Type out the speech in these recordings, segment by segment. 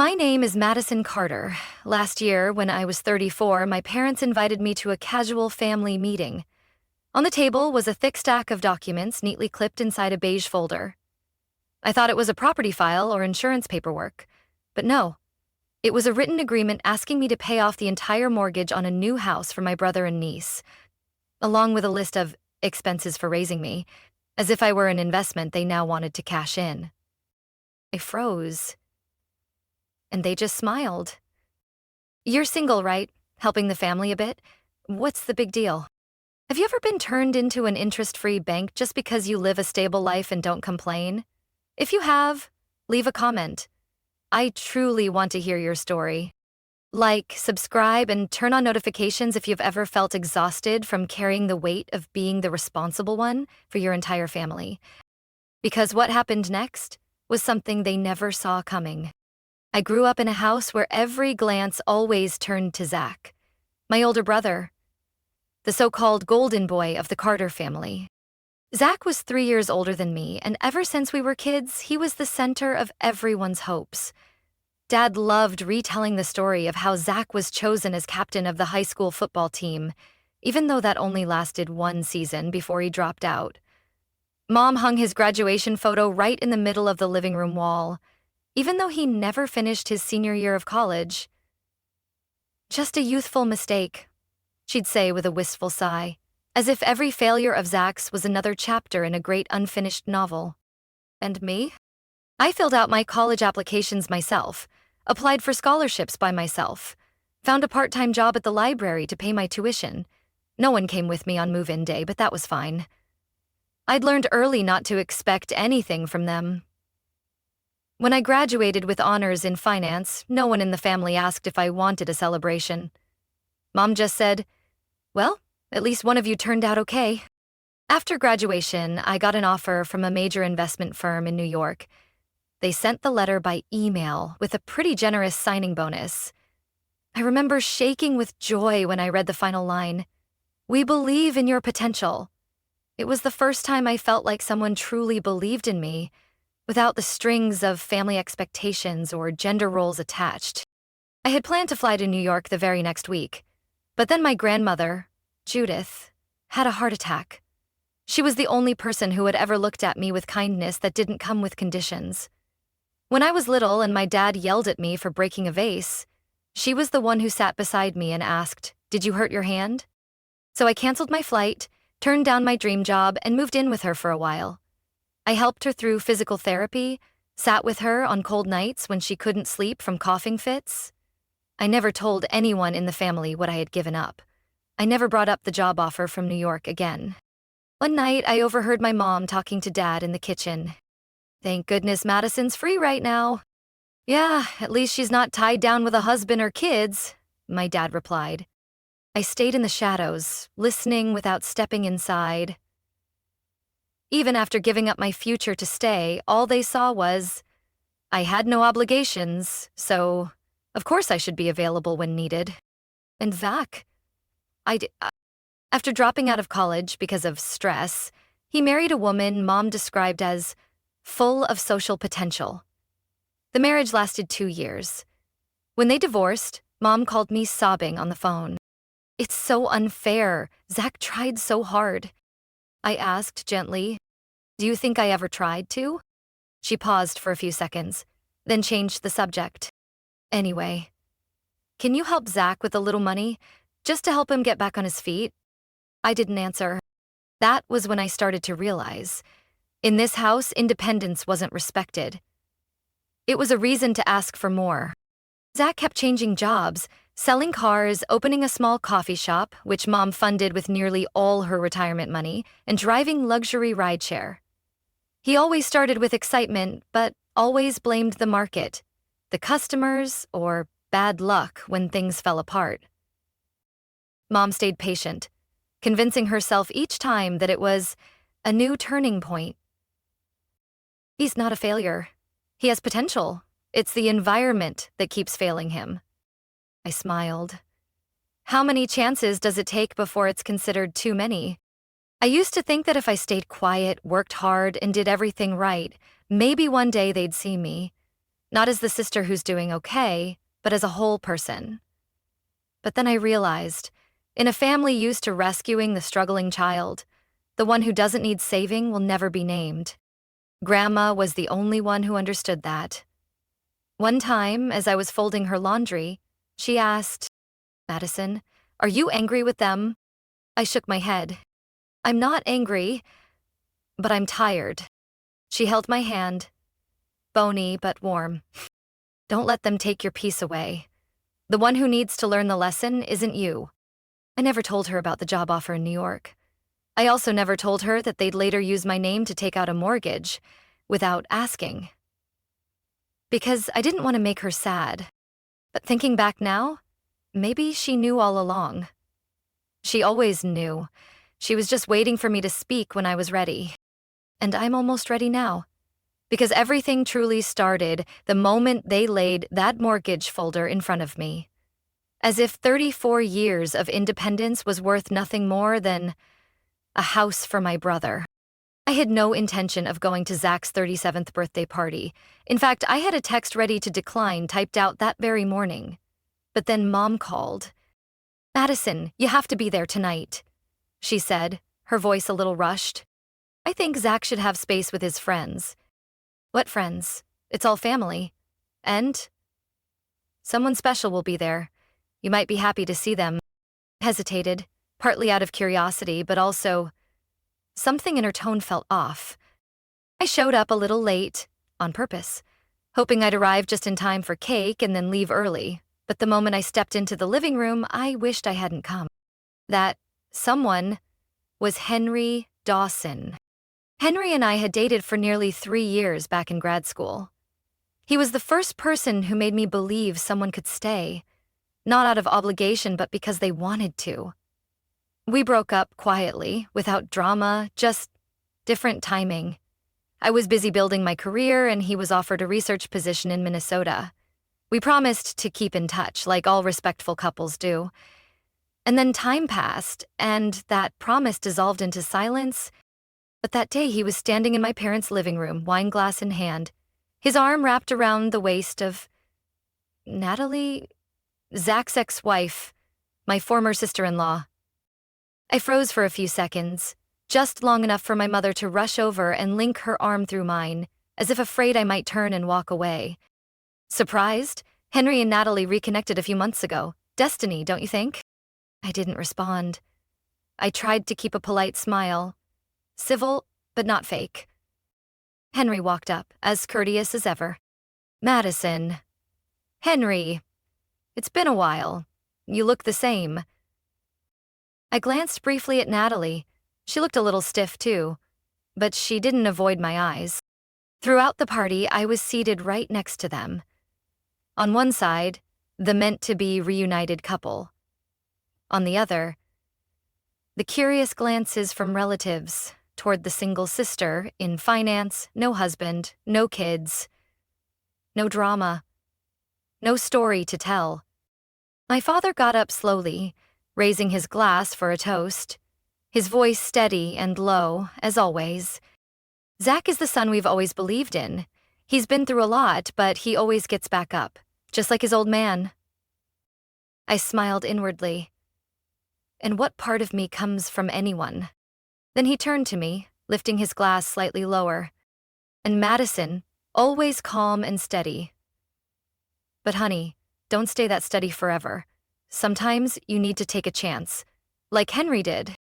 My name is Madison Carter. Last year, when I was 34, my parents invited me to a casual family meeting. On the table was a thick stack of documents neatly clipped inside a beige folder. I thought it was a property file or insurance paperwork, but no. It was a written agreement asking me to pay off the entire mortgage on a new house for my brother and niece, along with a list of expenses for raising me, as if I were an investment they now wanted to cash in. I froze, and they just smiled. "You're single, right? Helping the family a bit? What's the big deal? Have you ever been turned into an interest-free bank just because you live a stable life and don't complain? If you have, leave a comment. I truly want to hear your story. Like, subscribe, and turn on notifications if you've ever felt exhausted from carrying the weight of being the responsible one for your entire family. Because what happened next was something they never saw coming. I grew up in a house where every glance always turned to Zach, my older brother, the so-called golden boy of the Carter family. Zach was 3 years older than me, and ever since we were kids, he was the center of everyone's hopes. Dad loved retelling the story of how Zach was chosen as captain of the high school football team, even though that only lasted one season before he dropped out. Mom hung his graduation photo right in the middle of the living room wall, even though he never finished his senior year of college. "Just a youthful mistake," she'd say with a wistful sigh, as if every failure of Zach's was another chapter in a great unfinished novel. And me? I filled out my college applications myself, applied for scholarships by myself, found a part-time job at the library to pay my tuition. No one came with me on move-in day, but that was fine. I'd learned early not to expect anything from them. When I graduated with honors in finance, no one in the family asked if I wanted a celebration. Mom just said, "Well, at least one of you turned out okay." After graduation, I got an offer from a major investment firm in New York. They sent the letter by email with a pretty generous signing bonus. I remember shaking with joy when I read the final line, "We believe in your potential." It was the first time I felt like someone truly believed in me, without the strings of family expectations or gender roles attached. I had planned to fly to New York the very next week, but then my grandmother, Judith, had a heart attack. She was the only person who had ever looked at me with kindness that didn't come with conditions. When I was little and my dad yelled at me for breaking a vase, she was the one who sat beside me and asked, "Did you hurt your hand?" So I canceled my flight, turned down my dream job, and moved in with her for a while. I helped her through physical therapy, sat with her on cold nights when she couldn't sleep from coughing fits. I never told anyone in the family what I had given up. I never brought up the job offer from New York again. One night, I overheard my mom talking to Dad in the kitchen. "Thank goodness Madison's free right now." "Yeah, at least she's not tied down with a husband or kids," my dad replied. I stayed in the shadows, listening without stepping inside. Even after giving up my future to stay, all they saw was, I had no obligations, so of course I should be available when needed. And Zach? After dropping out of college because of stress, he married a woman Mom described as full of social potential. The marriage lasted 2 years. When they divorced, Mom called me sobbing on the phone. "It's so unfair. Zach tried so hard." I asked gently, "Do you think I ever tried to?" She paused for a few seconds, then changed the subject. "Anyway, can you help Zach with a little money, just to help him get back on his feet?" I didn't answer. That was when I started to realize, in this house, independence wasn't respected. It was a reason to ask for more. Zach kept changing jobs, selling cars, opening a small coffee shop, which Mom funded with nearly all her retirement money, and driving luxury rideshare. He always started with excitement, but always blamed the market, the customers, or bad luck when things fell apart. Mom stayed patient, convincing herself each time that it was a new turning point. "He's not a failure. He has potential. It's the environment that keeps failing him." I smiled. How many chances does it take before it's considered too many? I used to think that if I stayed quiet, worked hard, and did everything right, maybe one day they'd see me. Not as the sister who's doing okay, but as a whole person. But then I realized, in a family used to rescuing the struggling child, the one who doesn't need saving will never be named. Grandma was the only one who understood that. One time, as I was folding her laundry, she asked, "Madison, are you angry with them?" I shook my head. "I'm not angry, but I'm tired." She held my hand, bony but warm. "Don't let them take your peace away. The one who needs to learn the lesson isn't you." I never told her about the job offer in New York. I also never told her that they'd later use my name to take out a mortgage, without asking. Because I didn't want to make her sad. But thinking back now, maybe she knew all along. She always knew. She was just waiting for me to speak when I was ready. And I'm almost ready now. Because everything truly started the moment they laid that mortgage folder in front of me. As if 34 years of independence was worth nothing more than a house for my brother. I had no intention of going to Zach's 37th birthday party. In fact, I had a text ready to decline typed out that very morning. But then Mom called. "Madison, you have to be there tonight," she said, her voice a little rushed. "I think Zach should have space with his friends." "What friends? It's all family. And someone special will be there. You might be happy to see them." I hesitated, partly out of curiosity, but also something in her tone felt off. I showed up a little late, on purpose, hoping I'd arrive just in time for cake and then leave early. But the moment I stepped into the living room, I wished I hadn't come. That someone was Henry Dawson. Henry and I had dated for nearly 3 years back in grad school. He was the first person who made me believe someone could stay, not out of obligation, but because they wanted to. We broke up quietly, without drama, just different timing. I was busy building my career, and he was offered a research position in Minnesota. We promised to keep in touch, like all respectful couples do. And then time passed, and that promise dissolved into silence. But that day he was standing in my parents' living room, wine glass in hand, his arm wrapped around the waist of Natalie, Zach's ex-wife, my former sister-in-law. I froze for a few seconds, just long enough for my mother to rush over and link her arm through mine, as if afraid I might turn and walk away. Surprised? Henry and Natalie reconnected a few months ago. Destiny, don't you think? I didn't respond. I tried to keep a polite smile. Civil, but not fake. Henry walked up, as courteous as ever. "Madison." "Henry. It's been a while. You look the same." I glanced briefly at Natalie. She looked a little stiff too, but she didn't avoid my eyes. Throughout the party, I was seated right next to them. On one side, the meant-to-be reunited couple. On the other, the curious glances from relatives toward the single sister in finance, no husband, no kids, no drama, no story to tell. My father got up slowly, raising his glass for a toast, his voice steady and low, as always. "Zach is the son we've always believed in. He's been through a lot, but he always gets back up, just like his old man." I smiled inwardly. And what part of me comes from anyone? Then he turned to me, lifting his glass slightly lower. "And Madison, always calm and steady. But honey, don't stay that steady forever. Sometimes you need to take a chance, like Henry did."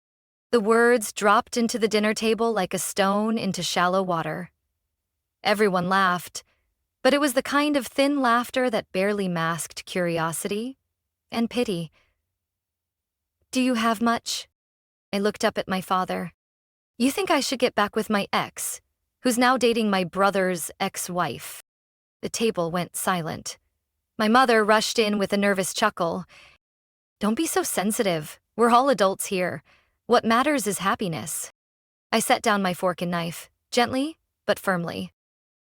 The words dropped into the dinner table like a stone into shallow water. Everyone laughed, but it was the kind of thin laughter that barely masked curiosity and pity. "Do you have much?" I looked up at my father. "You think I should get back with my ex, who's now dating my brother's ex-wife?" The table went silent. My mother rushed in with a nervous chuckle. "Don't be so sensitive. We're all adults here. What matters is happiness." I set down my fork and knife, gently but firmly.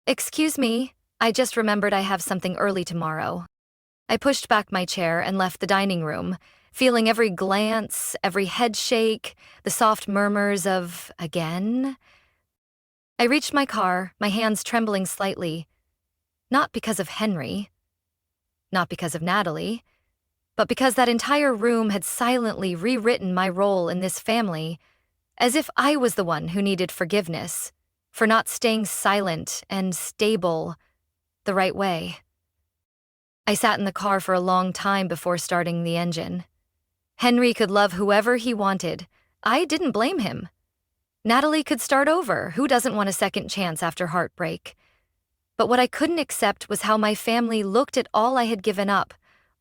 "Excuse me, I just remembered I have something early tomorrow." I pushed back my chair and left the dining room, feeling every glance, every head shake, the soft murmurs of "again." I reached my car, my hands trembling slightly. Not because of Henry, not because of Natalie, but because that entire room had silently rewritten my role in this family, as if I was the one who needed forgiveness for not staying silent and stable the right way. I sat in the car for a long time before starting the engine. Henry could love whoever he wanted. I didn't blame him. Natalie could start over. Who doesn't want a second chance after heartbreak? But what I couldn't accept was how my family looked at all I had given up,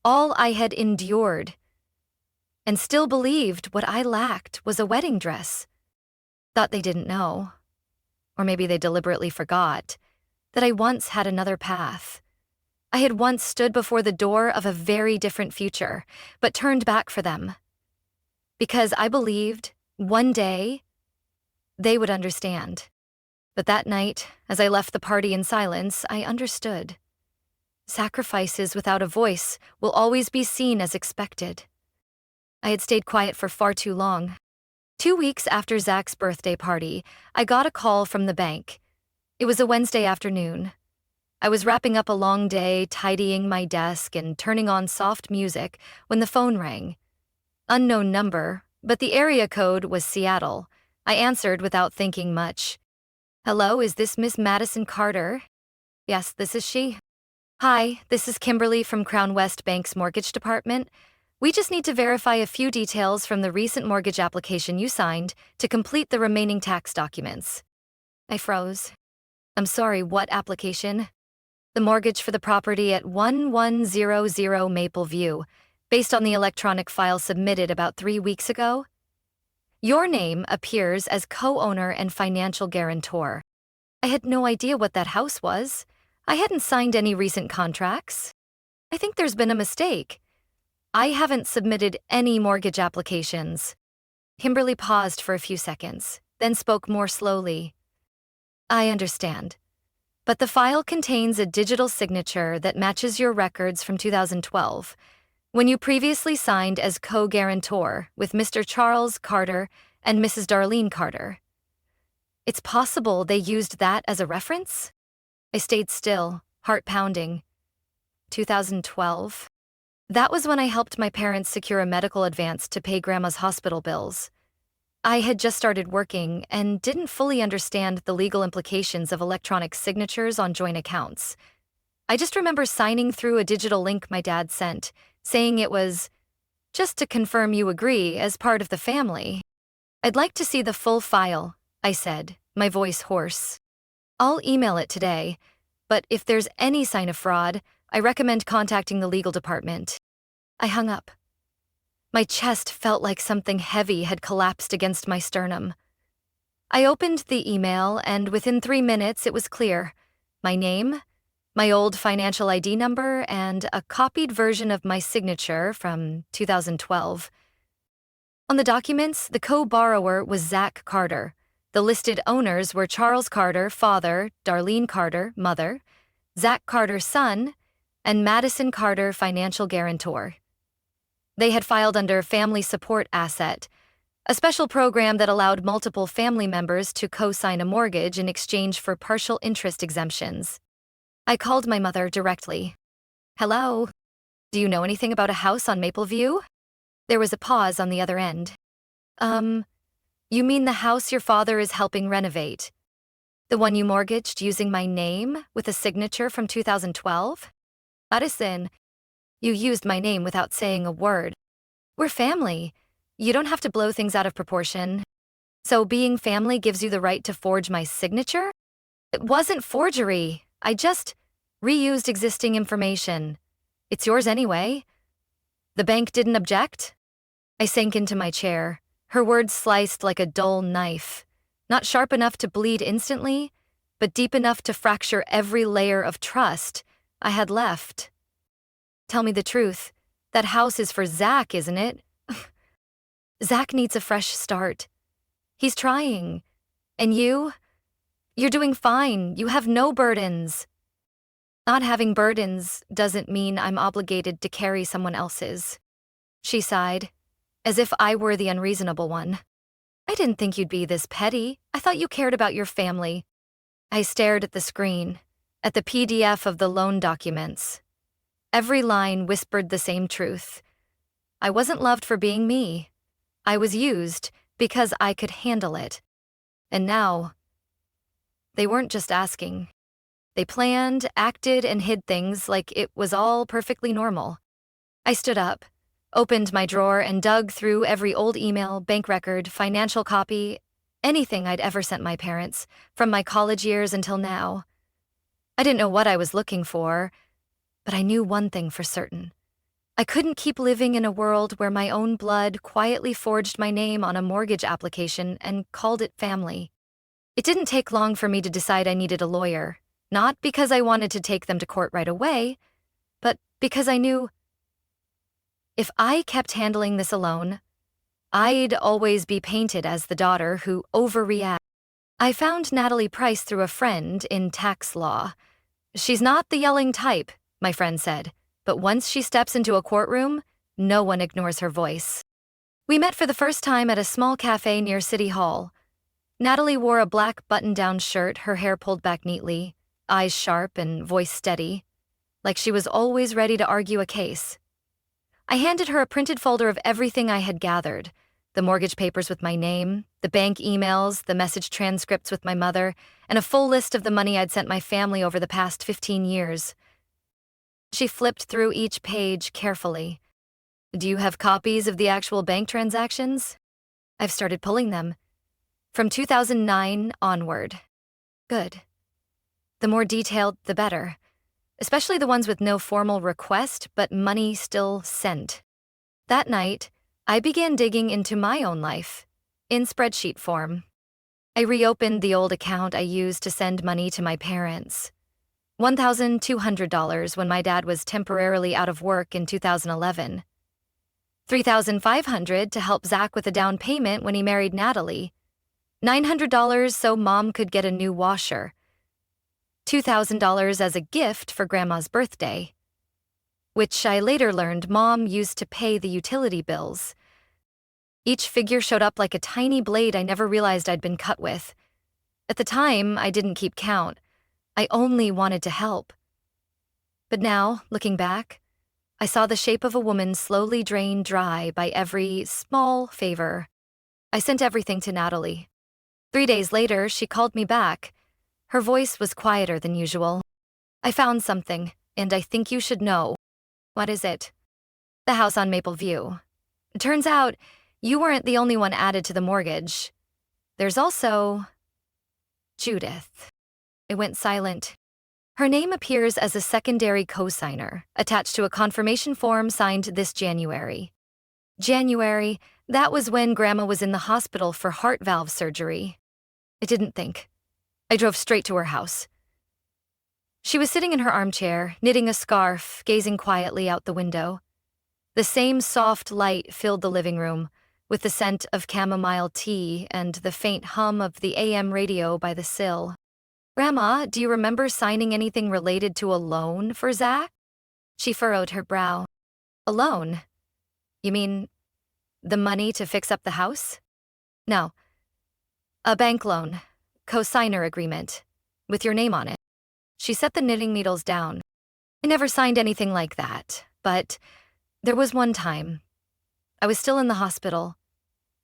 all I had endured, and still believed what I lacked was a wedding dress. Thought they didn't know, or maybe they deliberately forgot, that I once had another path. I had once stood before the door of a very different future, but turned back for them. Because I believed, one day, they would understand. But that night, as I left the party in silence, I understood. Sacrifices without a voice will always be seen as expected. I had stayed quiet for far too long. 2 weeks after Zach's birthday party, I got a call from the bank. It was a Wednesday afternoon. I was wrapping up a long day, tidying my desk and turning on soft music when the phone rang. Unknown number, but the area code was Seattle. I answered without thinking much. "Hello, is this Miss Madison Carter?" "Yes, this is she." "Hi, this is Kimberly from Crown West Bank's mortgage department. We just need to verify a few details from the recent mortgage application you signed to complete the remaining tax documents." I froze. "I'm sorry, what application?" "The mortgage for the property at 1100 Maple View, based on the electronic file submitted about 3 weeks ago. Your name appears as co-owner and financial guarantor." I had no idea what that house was. I hadn't signed any recent contracts. "I think there's been a mistake. I haven't submitted any mortgage applications." Kimberly paused for a few seconds, then spoke more slowly. "I understand. But the file contains a digital signature that matches your records from 2012, when you previously signed as co-guarantor with Mr. Charles Carter and Mrs. Darlene Carter. It's possible they used that as a reference?" I stayed still, heart pounding. 2012? That was when I helped my parents secure a medical advance to pay Grandma's hospital bills. I had just started working and didn't fully understand the legal implications of electronic signatures on joint accounts. I just remember signing through a digital link my dad sent, saying it was, "just to confirm you agree as part of the family." "I'd like to see the full file," I said, my voice hoarse. "I'll email it today, but if there's any sign of fraud, I recommend contacting the legal department." I hung up. My chest felt like something heavy had collapsed against my sternum. I opened the email, and within 3 minutes it was clear. My name, my old financial ID number, and a copied version of my signature from 2012. On the documents, the co-borrower was Zach Carter. The listed owners were Charles Carter, father, Darlene Carter, mother, Zach Carter, son, and Madison Carter, financial guarantor. They had filed under Family Support Asset, a special program that allowed multiple family members to co-sign a mortgage in exchange for partial interest exemptions. I called my mother directly. "Hello? Do you know anything about a house on Maple View?" There was a pause on the other end. You mean the house your father is helping renovate? The one you mortgaged using my name with a signature from 2012? Madison, you used my name without saying a word. We're family. You don't have to blow things out of proportion. So being family gives you the right to forge my signature? It wasn't forgery. I just reused existing information. It's yours anyway. The bank didn't object? I sank into my chair, her words sliced like a dull knife, not sharp enough to bleed instantly, but deep enough to fracture every layer of trust I had left. "Tell me the truth. That house is for Zach, isn't it?" "Zach needs a fresh start. He's trying. And you're doing fine. You have no burdens." "Not having burdens doesn't mean I'm obligated to carry someone else's." She sighed, as if I were the unreasonable one. "I didn't think you'd be this petty. I thought you cared about your family." I stared at the screen. at the PDF of the loan documents. Every line whispered the same truth. I wasn't loved for being me. I was used because I could handle it. And now, they weren't just asking. They planned, acted, and hid things like it was all perfectly normal. I stood up, opened my drawer, and dug through every old email, bank record, financial copy, anything I'd ever sent my parents, from my college years until now. I didn't know what I was looking for, but I knew one thing for certain. I couldn't keep living in a world where my own blood quietly forged my name on a mortgage application and called it family. It didn't take long for me to decide I needed a lawyer, not because I wanted to take them to court right away, but because I knew if I kept handling this alone, I'd always be painted as the daughter who overreacted. I found Natalie Price through a friend in tax law. She's not the yelling type, my friend said, but once she steps into a courtroom, no one ignores her voice. We met for the first time at a small cafe near City Hall. Natalie wore a black button-down shirt, her hair pulled back neatly, eyes sharp and voice steady, like she was always ready to argue a case. I handed her a printed folder of everything I had gathered, the mortgage papers with my name, the bank emails, the message transcripts with my mother, and a full list of the money I'd sent my family over the past 15 years. She flipped through each page carefully. Do you have copies of the actual bank transactions? I've started pulling them. From 2009 onward. Good. The more detailed, the better. Especially the ones with no formal request, but money still sent. That night, I began digging into my own life, in spreadsheet form. I reopened the old account I used to send money to my parents. $1,200 when my dad was temporarily out of work in 2011. $3,500 to help Zach with a down payment when he married Natalie. $900 so Mom could get a new washer. $2,000 as a gift for Grandma's birthday, which I later learned Mom used to pay the utility bills. Each figure showed up like a tiny blade I never realized I'd been cut with. At the time, I didn't keep count. I only wanted to help. But now, looking back, I saw the shape of a woman slowly drained dry by every small favor. I sent everything to Natalie. 3 days later, she called me back. Her voice was quieter than usual. I found something, and I think you should know. What is it? The house on Maple View. It turns out, you weren't the only one added to the mortgage. There's also Judith. It went silent. Her name appears as a secondary cosigner, attached to a confirmation form signed this January. January, that was when Grandma was in the hospital for heart valve surgery. I didn't think. I drove straight to her house. She was sitting in her armchair, knitting a scarf, gazing quietly out the window. The same soft light filled the living room, with the scent of chamomile tea and the faint hum of the AM radio by the sill. Grandma, do you remember signing anything related to a loan for Zach? She furrowed her brow. A loan? You mean the money to fix up the house? No. A bank loan. Co-signer agreement, with your name on it. She set the knitting needles down. I never signed anything like that, but there was one time. I was still in the hospital.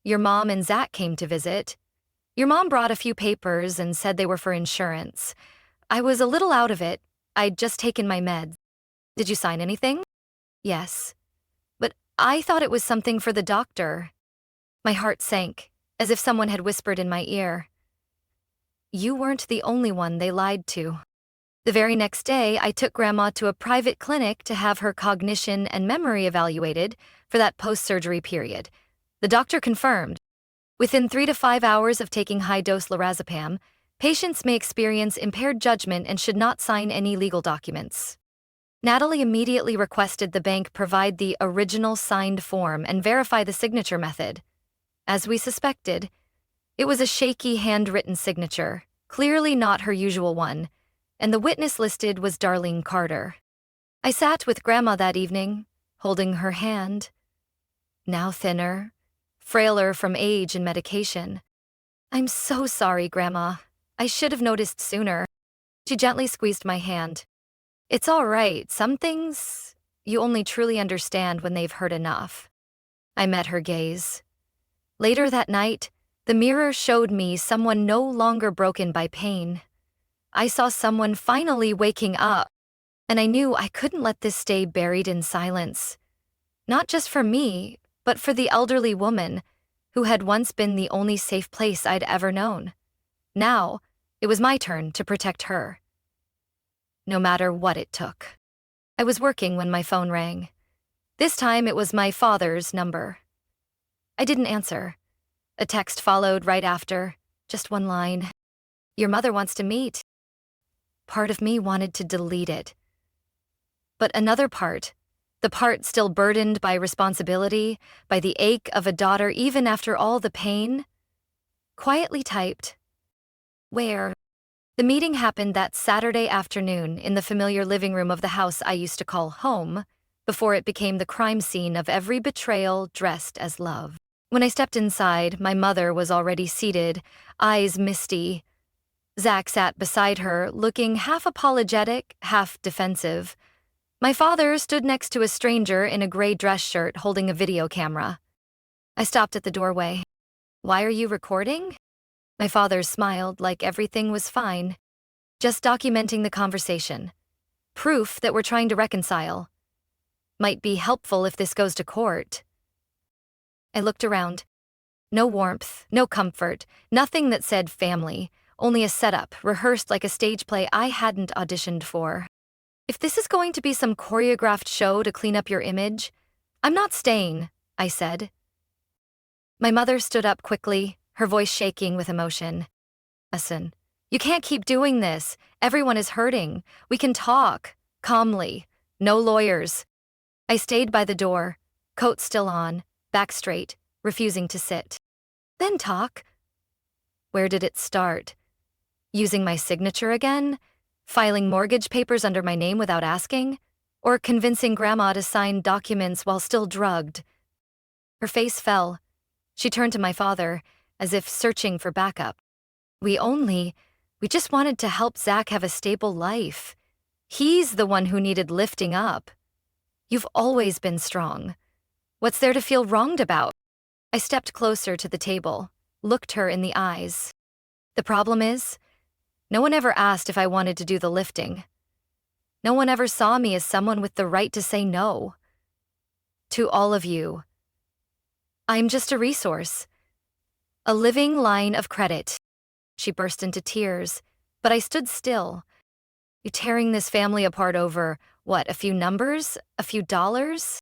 Your mom and Zach came to visit. Your mom brought a few papers and said they were for insurance. I was a little out of it. I'd just taken my meds. Did you sign anything? Yes. But I thought it was something for the doctor. My heart sank, as if someone had whispered in my ear. You weren't the only one they lied to. The very next day, I took Grandma to a private clinic to have her cognition and memory evaluated for that post-surgery period. The doctor confirmed. Within 3 to 5 hours of taking high-dose lorazepam, patients may experience impaired judgment and should not sign any legal documents. Natalie immediately requested the bank provide the original signed form and verify the signature method. As we suspected, it was a shaky handwritten signature, clearly not her usual one, and the witness listed was Darlene Carter. I sat with Grandma that evening, holding her hand, now thinner, frailer from age and medication. I'm so sorry, Grandma. I should have noticed sooner. She gently squeezed my hand. It's all right. Some things you only truly understand when they've heard enough. I met her gaze. Later that night, the mirror showed me someone no longer broken by pain. I saw someone finally waking up, and I knew I couldn't let this stay buried in silence. Not just for me, but for the elderly woman who had once been the only safe place I'd ever known. Now, it was my turn to protect her. No matter what it took. I was working when my phone rang. This time it was my father's number. I didn't answer. A text followed right after, just one line. Your mother wants to meet. Part of me wanted to delete it. But another part, the part still burdened by responsibility, by the ache of a daughter even after all the pain, quietly typed, Where? The meeting happened that Saturday afternoon in the familiar living room of the house I used to call home, before it became the crime scene of every betrayal dressed as love. When I stepped inside, my mother was already seated, eyes misty. Zach sat beside her, looking half apologetic, half defensive. My father stood next to a stranger in a gray dress shirt holding a video camera. I stopped at the doorway. Why are you recording? My father smiled like everything was fine. Just documenting the conversation. Proof that we're trying to reconcile. Might be helpful if this goes to court. I looked around. No warmth, no comfort, nothing that said family, only a setup, rehearsed like a stage play I hadn't auditioned for. If this is going to be some choreographed show to clean up your image, I'm not staying, I said. My mother stood up quickly, her voice shaking with emotion. Listen, you can't keep doing this. Everyone is hurting. We can talk, calmly. No lawyers. I stayed by the door, coat still on, back straight, refusing to sit. Then talk. Where did it start? Using my signature again? Filing mortgage papers under my name without asking? Or convincing Grandma to sign documents while still drugged? Her face fell. She turned to my father, as if searching for backup. We just wanted to help Zach have a stable life. He's the one who needed lifting up. You've always been strong. What's there to feel wronged about? I stepped closer to the table, looked her in the eyes. The problem is, no one ever asked if I wanted to do the lifting. No one ever saw me as someone with the right to say no. To all of you, I'm just a resource. A living line of credit. She burst into tears, but I stood still. You're tearing this family apart over, what, a few numbers? A few dollars?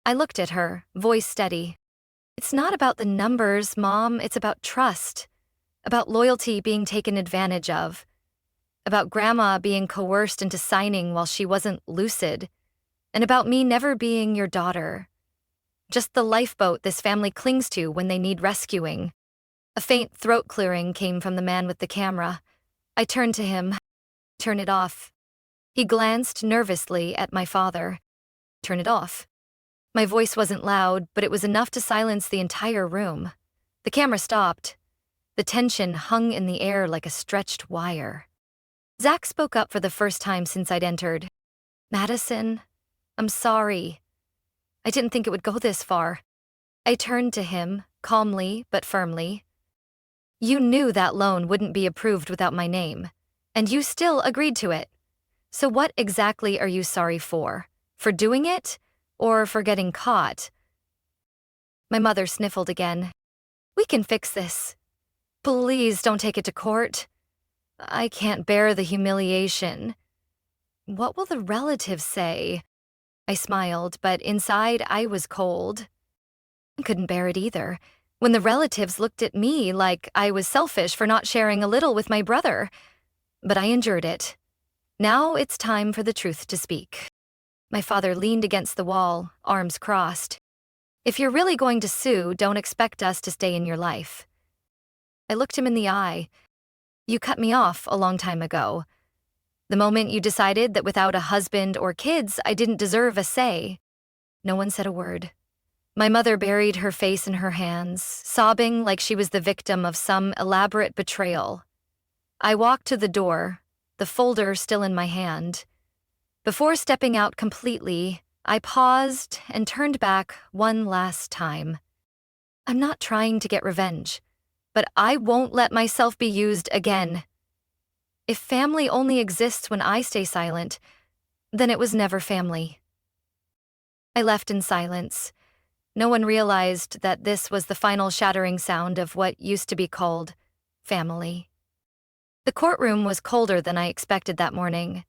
I looked at her, voice steady. It's not about the numbers, Mom. It's about trust. About loyalty being taken advantage of. About Grandma being coerced into signing while she wasn't lucid. And about me never being your daughter. Just the lifeboat this family clings to when they need rescuing. A faint throat clearing came from the man with the camera. I turned to him. Turn it off. He glanced nervously at my father. Turn it off. My voice wasn't loud, but it was enough to silence the entire room. The camera stopped. The tension hung in the air like a stretched wire. Zach spoke up for the first time since I'd entered. Madison, I'm sorry. I didn't think it would go this far. I turned to him, calmly but firmly. You knew that loan wouldn't be approved without my name, and you still agreed to it. So what exactly are you sorry for? For doing it? Or for getting caught? My mother sniffled again. We can fix this. Please don't take it to court. I can't bear the humiliation. What will the relatives say? I smiled, but inside I was cold. I couldn't bear it either. When the relatives looked at me like I was selfish for not sharing a little with my brother. But I endured it. Now it's time for the truth to speak. My father leaned against the wall, arms crossed. If you're really going to sue, don't expect us to stay in your life. I looked him in the eye. You cut me off a long time ago. The moment you decided that without a husband or kids, I didn't deserve a say. No one said a word. My mother buried her face in her hands, sobbing like she was the victim of some elaborate betrayal. I walked to the door, the folder still in my hand. Before stepping out completely, I paused and turned back one last time. I'm not trying to get revenge, but I won't let myself be used again. If family only exists when I stay silent, then it was never family. I left in silence. No one realized that this was the final shattering sound of what used to be called family. The courtroom was colder than I expected that morning.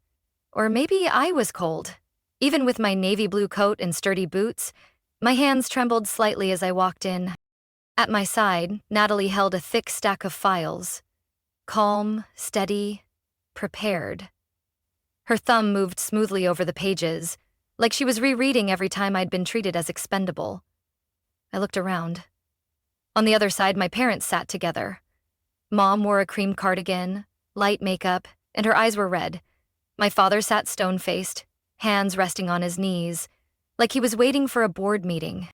Or maybe I was cold. Even with my navy blue coat and sturdy boots, my hands trembled slightly as I walked in. At my side, Natalie held a thick stack of files. Calm, steady, prepared. Her thumb moved smoothly over the pages, like she was rereading every time I'd been treated as expendable. I looked around. On the other side, my parents sat together. Mom wore a cream cardigan, light makeup, and her eyes were red. My father sat stone-faced, hands resting on his knees, like he was waiting for a board meeting.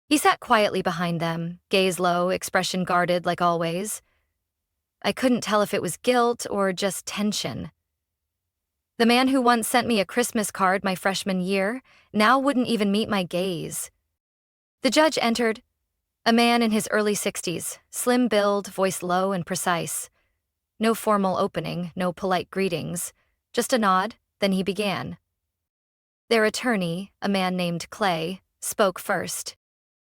He sat quietly behind them, gaze low, expression guarded like always. I couldn't tell if it was guilt or just tension. The man who once sent me a Christmas card my freshman year now wouldn't even meet my gaze. The judge entered, a man in his early 60s, slim build, voice low and precise. No formal opening, no polite greetings, just a nod, then he began. Their attorney, a man named Clay, spoke first.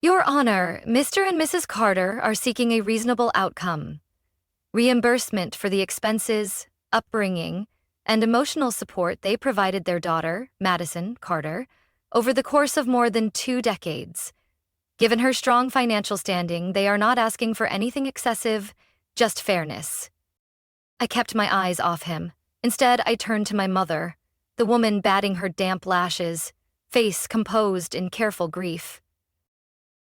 Your Honor, Mr. and Mrs. Carter are seeking a reasonable outcome. Reimbursement for the expenses, upbringing, and emotional support they provided their daughter, Madison Carter, over the course of more than 2 decades. Given her strong financial standing, they are not asking for anything excessive, just fairness. I kept my eyes off him. Instead, I turned to my mother, the woman batting her damp lashes, face composed in careful grief.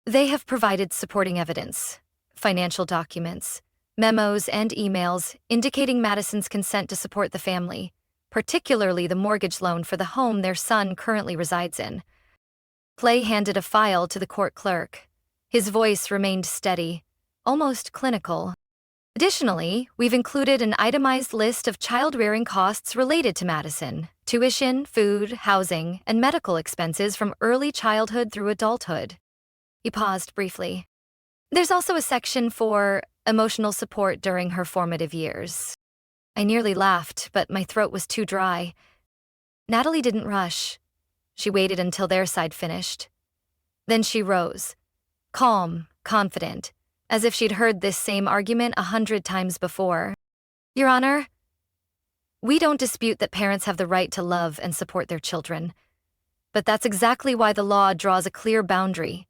They have provided supporting evidence, financial documents, memos and emails indicating Madison's consent to support the family, particularly the mortgage loan for the home their son currently resides in. Clay handed a file to the court clerk. His voice remained steady, almost clinical. Additionally, we've included an itemized list of child-rearing costs related to Madison: tuition, food, housing, and medical expenses from early childhood through adulthood. He paused briefly. There's also a section for emotional support during her formative years. I nearly laughed, but my throat was too dry. Natalie didn't rush. She waited until their side finished. Then she rose, calm, confident, as if she'd heard this same argument 100 times before. Your Honor, we don't dispute that parents have the right to love and support their children. But that's exactly why the law draws a clear boundary.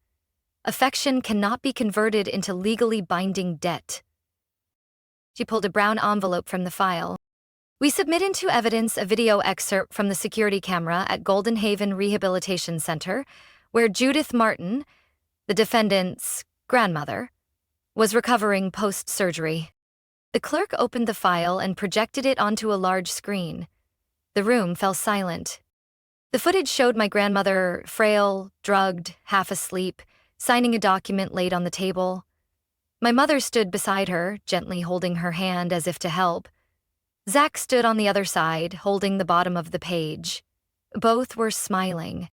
Affection cannot be converted into legally binding debt. She pulled a brown envelope from the file. We submit into evidence a video excerpt from the security camera at Golden Haven Rehabilitation Center, where Judith Martin, the defendant's grandmother, was recovering post-surgery. The clerk opened the file and projected it onto a large screen. The room fell silent. The footage showed my grandmother, frail, drugged, half asleep, signing a document laid on the table. My mother stood beside her, gently holding her hand as if to help. Zach stood on the other side, holding the bottom of the page. Both were smiling.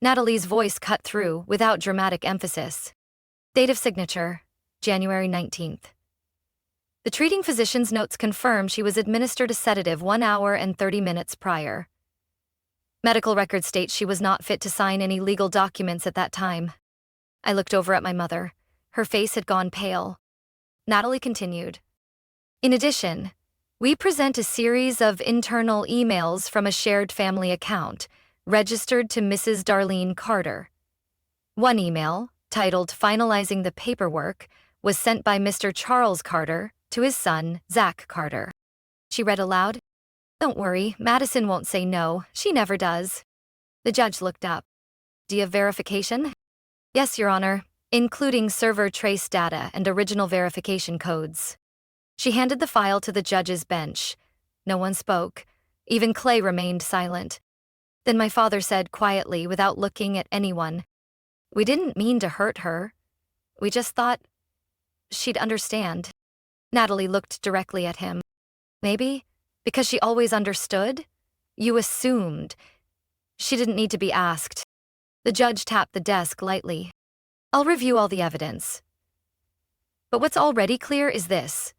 Natalie's voice cut through, without dramatic emphasis. Date of signature, January 19th. The treating physician's notes confirm she was administered a sedative 1 hour and 30 minutes prior. Medical records state she was not fit to sign any legal documents at that time. I looked over at my mother. Her face had gone pale. Natalie continued. In addition, we present a series of internal emails from a shared family account, registered to Mrs. Darlene Carter. One email, titled Finalizing the Paperwork, was sent by Mr. Charles Carter to his son, Zach Carter. She read aloud, Don't worry, Madison won't say no, she never does. The judge looked up. Do you have verification? Yes, Your Honor, including server trace data and original verification codes. She handed the file to the judge's bench. No one spoke. Even Clay remained silent. Then my father said quietly, without looking at anyone, We didn't mean to hurt her. We just thought she'd understand. Natalie looked directly at him. Maybe, Because she always understood? You assumed. She didn't need to be asked. The judge tapped the desk lightly. I'll review all the evidence. But what's already clear is this.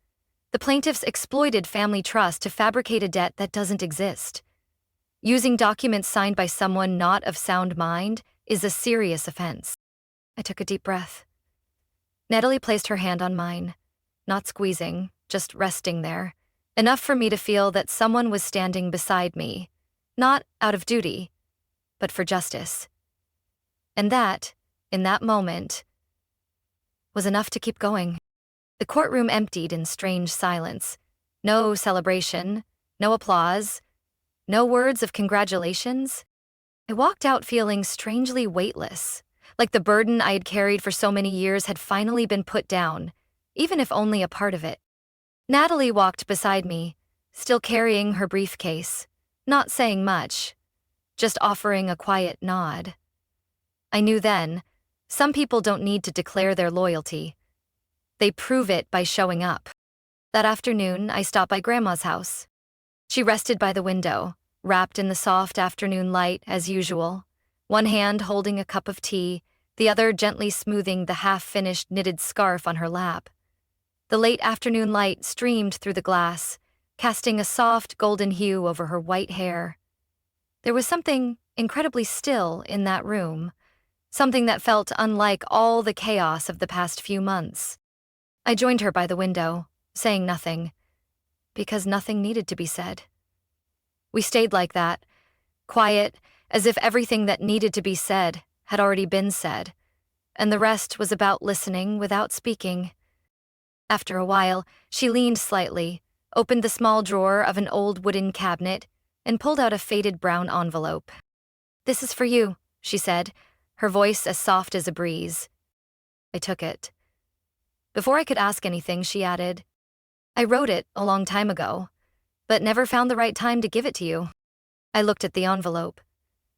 The plaintiffs exploited family trust to fabricate a debt that doesn't exist. Using documents signed by someone not of sound mind is a serious offense. I took a deep breath. Natalie placed her hand on mine, not squeezing, just resting there, enough for me to feel that someone was standing beside me, not out of duty, but for justice. And that, in that moment, was enough to keep going. The courtroom emptied in strange silence. No celebration, no applause, no words of congratulations. I walked out feeling strangely weightless, like the burden I had carried for so many years had finally been put down, even if only a part of it. Natalie walked beside me, still carrying her briefcase, not saying much, just offering a quiet nod. I knew then, some people don't need to declare their loyalty. They prove it by showing up. That afternoon, I stopped by Grandma's house. She rested by the window, wrapped in the soft afternoon light as usual, one hand holding a cup of tea, the other gently smoothing the half-finished knitted scarf on her lap. The late afternoon light streamed through the glass, casting a soft golden hue over her white hair. There was something incredibly still in that room, something that felt unlike all the chaos of the past few months. I joined her by the window, saying nothing, because nothing needed to be said. We stayed like that, quiet, as if everything that needed to be said had already been said, and the rest was about listening without speaking. After a while, she leaned slightly, opened the small drawer of an old wooden cabinet, and pulled out a faded brown envelope. "This is for you," she said, her voice as soft as a breeze. I took it. Before I could ask anything, she added, "I wrote it a long time ago, but never found the right time to give it to you." I looked at the envelope.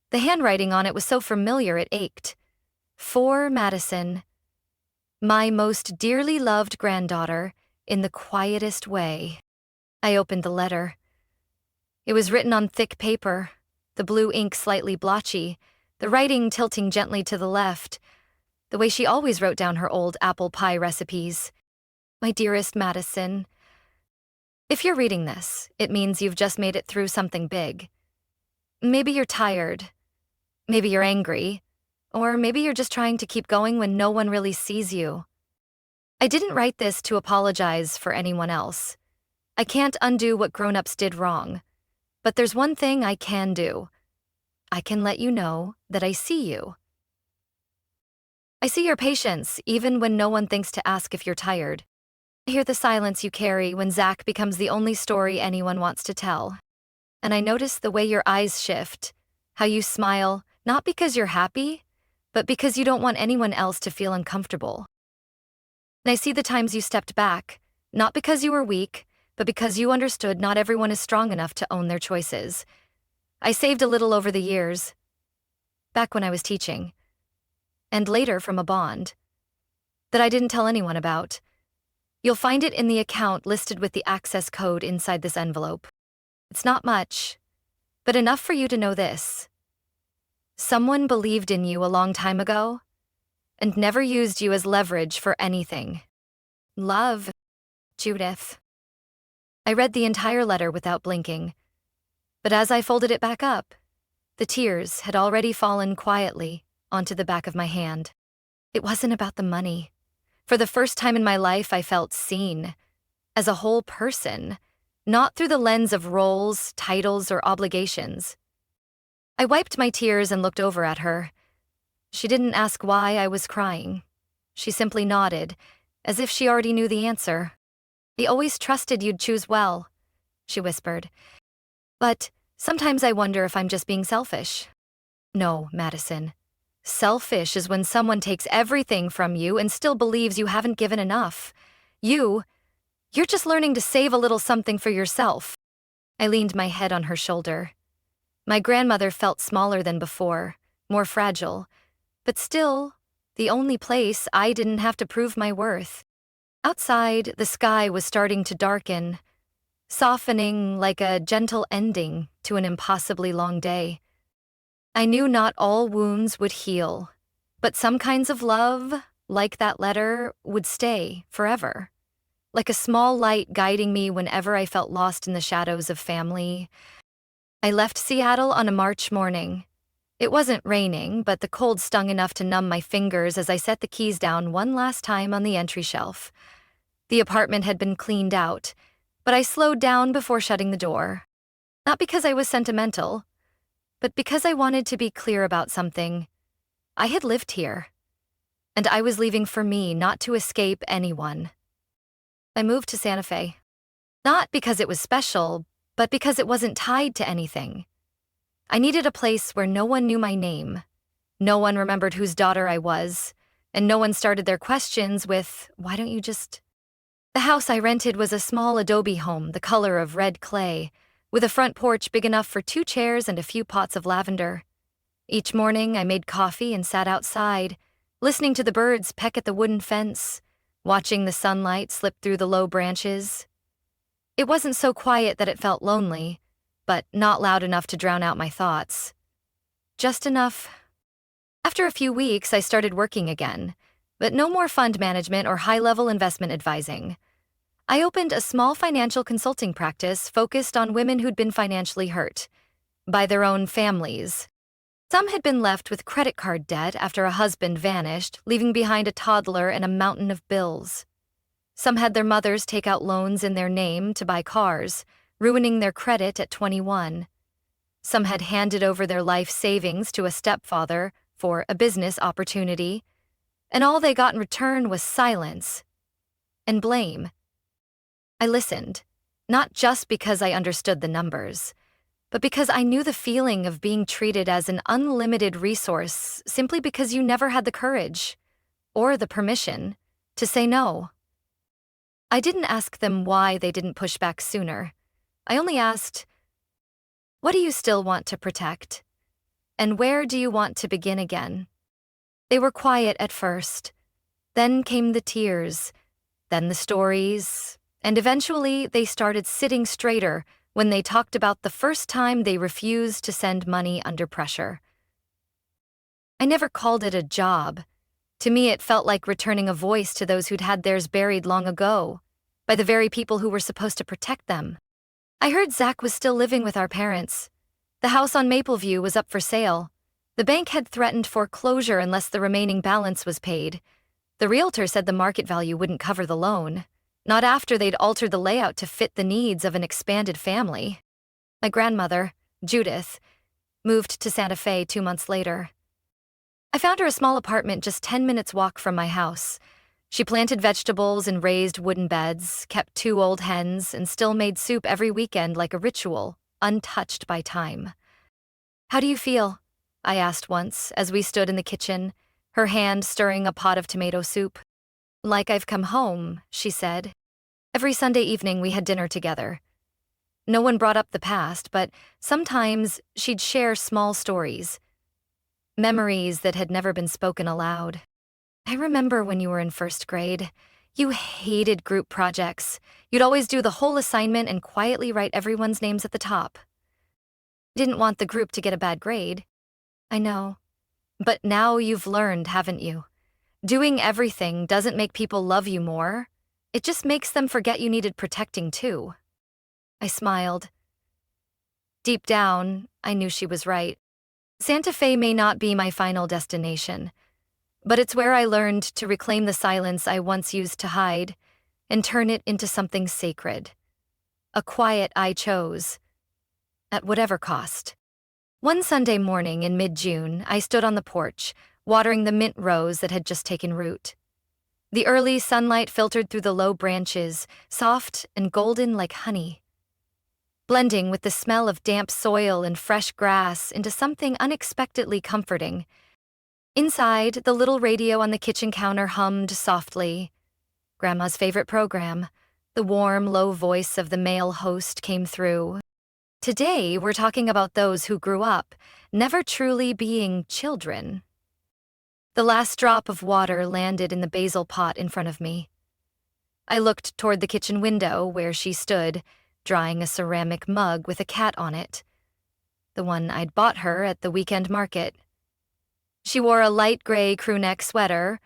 The handwriting on it was so familiar it ached. "For Madison, my most dearly loved granddaughter, in the quietest way." I opened the letter. It was written on thick paper, the blue ink slightly blotchy, the writing tilting gently to the left, the way she always wrote down her old apple pie recipes. "My dearest Madison, if you're reading this, it means you've just made it through something big. Maybe you're tired, maybe you're angry, or maybe you're just trying to keep going when no one really sees you. I didn't write this to apologize for anyone else. I can't undo what grown-ups did wrong, but there's one thing I can do. I can let you know that I see you. I see your patience, even when no one thinks to ask if you're tired. I hear the silence you carry when Zach becomes the only story anyone wants to tell. And I notice the way your eyes shift, how you smile, not because you're happy, but because you don't want anyone else to feel uncomfortable. And I see the times you stepped back, not because you were weak, but because you understood not everyone is strong enough to own their choices. I saved a little over the years, back when I was teaching, and later from a bond, that I didn't tell anyone about. You'll find it in the account listed with the access code inside this envelope. It's not much, but enough for you to know this. Someone believed in you a long time ago and never used you as leverage for anything. Love, Judith." I read the entire letter without blinking, but as I folded it back up, the tears had already fallen quietly onto the back of my hand. It wasn't about the money. For the first time in my life, I felt seen, as a whole person, not through the lens of roles, titles, or obligations. I wiped my tears and looked over at her. She didn't ask why I was crying. She simply nodded, as if she already knew the answer. "I always trusted you'd choose well," she whispered. "But sometimes I wonder if I'm just being selfish." "No, Madison. Selfish is when someone takes everything from you and still believes you haven't given enough. You're just learning to save a little something for yourself." I leaned my head on her shoulder. My grandmother felt smaller than before, more fragile, but still the only place I didn't have to prove my worth. Outside, the sky was starting to darken, softening like a gentle ending to an impossibly long day. I knew not all wounds would heal, but some kinds of love, like that letter, would stay forever. Like a small light guiding me whenever I felt lost in the shadows of family. I left Seattle on a March morning. It wasn't raining, but the cold stung enough to numb my fingers as I set the keys down one last time on the entry shelf. The apartment had been cleaned out, but I slowed down before shutting the door. Not because I was sentimental, but because I wanted to be clear about something. I had lived here, and I was leaving for me, not to escape anyone. I moved to Santa Fe. Not because it was special, but because it wasn't tied to anything. I needed a place where no one knew my name, no one remembered whose daughter I was, and no one started their questions with, "Why don't you just..." The house I rented was a small adobe home, the color of red clay, with a front porch big enough for 2 chairs and a few pots of lavender. Each morning, I made coffee and sat outside, listening to the birds peck at the wooden fence, watching the sunlight slip through the low branches. It wasn't so quiet that it felt lonely, but not loud enough to drown out my thoughts. Just enough. After a few weeks, I started working again, but no more fund management or high-level investment advising. I opened a small financial consulting practice focused on women who'd been financially hurt by their own families. Some had been left with credit card debt after a husband vanished, leaving behind a toddler and a mountain of bills. Some had their mothers take out loans in their name to buy cars, ruining their credit at 21. Some had handed over their life savings to a stepfather for a business opportunity, and all they got in return was silence and blame. I listened, not just because I understood the numbers, but because I knew the feeling of being treated as an unlimited resource simply because you never had the courage or the permission to say no. I didn't ask them why they didn't push back sooner. I only asked, "What do you still want to protect? And where do you want to begin again?" They were quiet at first. Then came the tears, then the stories, and eventually they started sitting straighter when they talked about the first time they refused to send money under pressure. I never called it a job. To me, it felt like returning a voice to those who'd had theirs buried long ago, by the very people who were supposed to protect them. I heard Zach was still living with our parents. The house on Mapleview was up for sale. The bank had threatened foreclosure unless the remaining balance was paid. The realtor said the market value wouldn't cover the loan, not after they'd altered the layout to fit the needs of an expanded family. My grandmother, Judith, moved to Santa Fe 2 months later. I found her a small apartment just 10 minutes walk from my house. She planted vegetables and raised wooden beds, kept 2 old hens, and still made soup every weekend like a ritual, untouched by time. "How do you feel?" I asked once as we stood in the kitchen, her hand stirring a pot of tomato soup. "Like I've come home," she said. Every Sunday evening we had dinner together. No one brought up the past, but sometimes she'd share small stories, memories that had never been spoken aloud. "I remember when you were in 1st grade. You hated group projects. You'd always do the whole assignment and quietly write everyone's names at the top. You didn't want the group to get a bad grade." "I know. But now you've learned, haven't you? Doing everything doesn't make people love you more. It just makes them forget you needed protecting too." I smiled. Deep down, I knew she was right. Santa Fe may not be my final destination, but it's where I learned to reclaim the silence I once used to hide and turn it into something sacred. A quiet I chose, at whatever cost. One Sunday morning in mid-June, I stood on the porch, watering the mint rose that had just taken root. The early sunlight filtered through the low branches, soft and golden like honey, blending with the smell of damp soil and fresh grass into something unexpectedly comforting. Inside, the little radio on the kitchen counter hummed softly. Grandma's favorite program. The warm, low voice of the male host came through. "Today, we're talking about those who grew up, never truly being children." The last drop of water landed in the basil pot in front of me. I looked toward the kitchen window where she stood, drying a ceramic mug with a cat on it, the one I'd bought her at the weekend market. She wore a light gray crewneck sweater,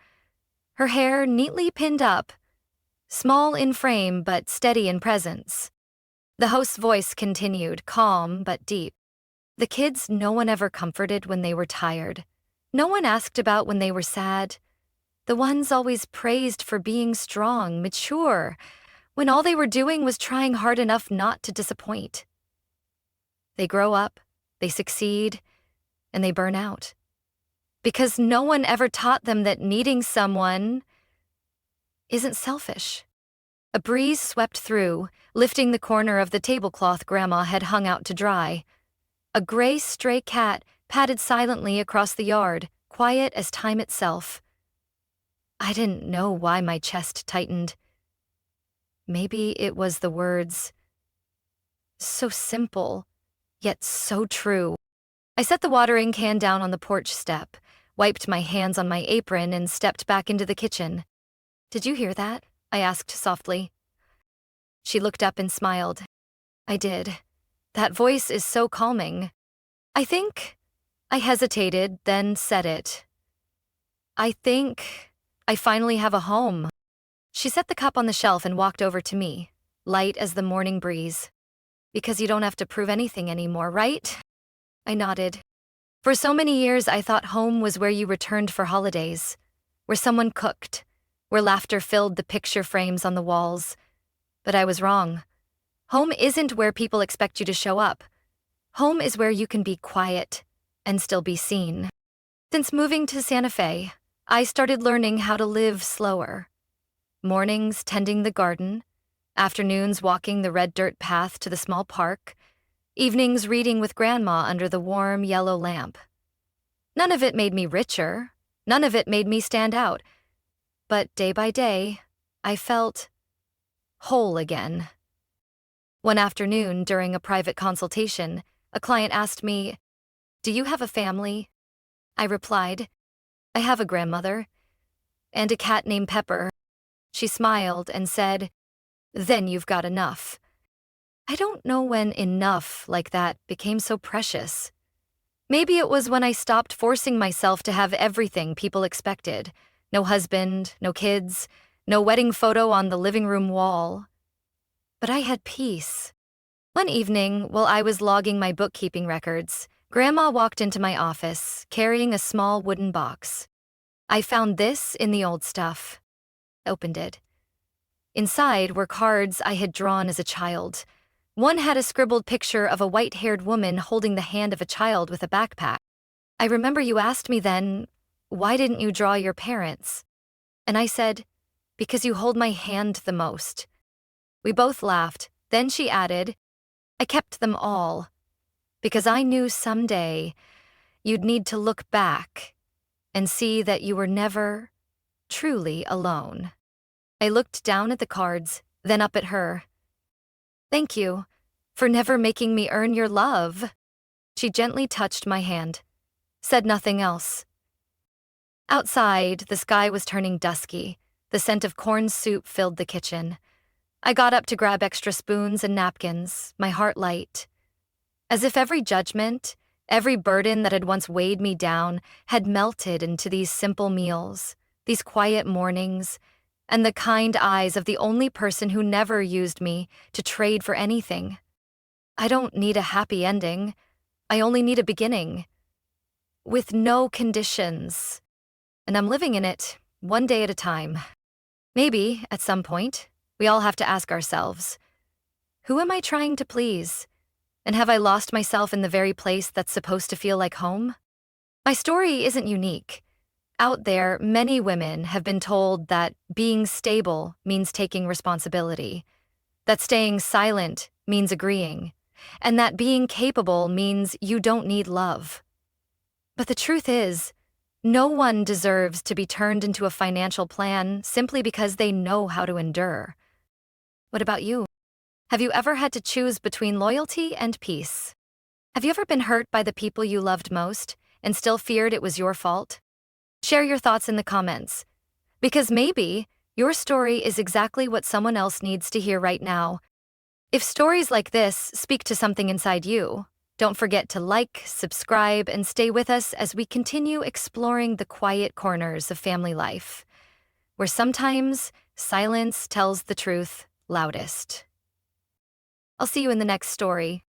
her hair neatly pinned up, small in frame but steady in presence. The host's voice continued, calm but deep. The kids no one ever comforted when they were tired. No one asked about when they were sad. The ones always praised for being strong, mature, when all they were doing was trying hard enough not to disappoint. They grow up, they succeed, and they burn out. Because no one ever taught them that needing someone isn't selfish. A breeze swept through, lifting the corner of the tablecloth Grandma had hung out to dry. A gray stray cat padded silently across the yard, quiet as time itself. I didn't know why my chest tightened. Maybe it was the words. So simple, yet so true. I set the watering can down on the porch step, wiped my hands on my apron, and stepped back into the kitchen. "Did you hear that?" I asked softly. She looked up and smiled. "I did. That voice is so calming." I think I hesitated, then said it. "I think I finally have a home." She set the cup on the shelf and walked over to me, light as the morning breeze. "Because you don't have to prove anything anymore, right?" I nodded. For so many years, I thought home was where you returned for holidays, where someone cooked, where laughter filled the picture frames on the walls. But I was wrong. Home isn't where people expect you to show up. Home is where you can be quiet and still be seen. Since moving to Santa Fe, I started learning how to live slower. Mornings tending the garden, afternoons walking the red dirt path to the small park, evenings reading with Grandma under the warm yellow lamp. None of it made me richer, none of it made me stand out, but day by day, I felt whole again. One afternoon, during a private consultation, a client asked me, "Do you have a family?" I replied, "I have a grandmother and a cat named Pepper." She smiled and said, "Then you've got enough." I don't know when enough like that became so precious. Maybe it was when I stopped forcing myself to have everything people expected. No husband, no kids, no wedding photo on the living room wall. But I had peace. One evening, while I was logging my bookkeeping records, Grandma walked into my office, carrying a small wooden box. "I found this in the old stuff." I opened it. Inside were cards I had drawn as a child. One had a scribbled picture of a white-haired woman holding the hand of a child with a backpack. "I remember you asked me then, why didn't you draw your parents?" And I said, "Because you hold my hand the most." We both laughed. Then she added, "I kept them all, because I knew someday you'd need to look back and see that you were never truly alone." I looked down at the cards, then up at her. "Thank you for never making me earn your love." She gently touched my hand, said nothing else. Outside, the sky was turning dusky. The scent of corn soup filled the kitchen. I got up to grab extra spoons and napkins, my heart light. As if every judgment, every burden that had once weighed me down had melted into these simple meals, these quiet mornings, and the kind eyes of the only person who never used me to trade for anything. I don't need a happy ending. I only need a beginning. With no conditions. And I'm living in it, one day at a time. Maybe, at some point, we all have to ask ourselves, who am I trying to please? And have I lost myself in the very place that's supposed to feel like home? My story isn't unique. Out there, many women have been told that being stable means taking responsibility, that staying silent means agreeing, and that being capable means you don't need love. But the truth is, no one deserves to be turned into a financial plan simply because they know how to endure. What about you? Have you ever had to choose between loyalty and peace? Have you ever been hurt by the people you loved most and still feared it was your fault? Share your thoughts in the comments, because maybe your story is exactly what someone else needs to hear right now. If stories like this speak to something inside you, don't forget to like, subscribe, and stay with us as we continue exploring the quiet corners of family life, where sometimes silence tells the truth loudest. I'll see you in the next story.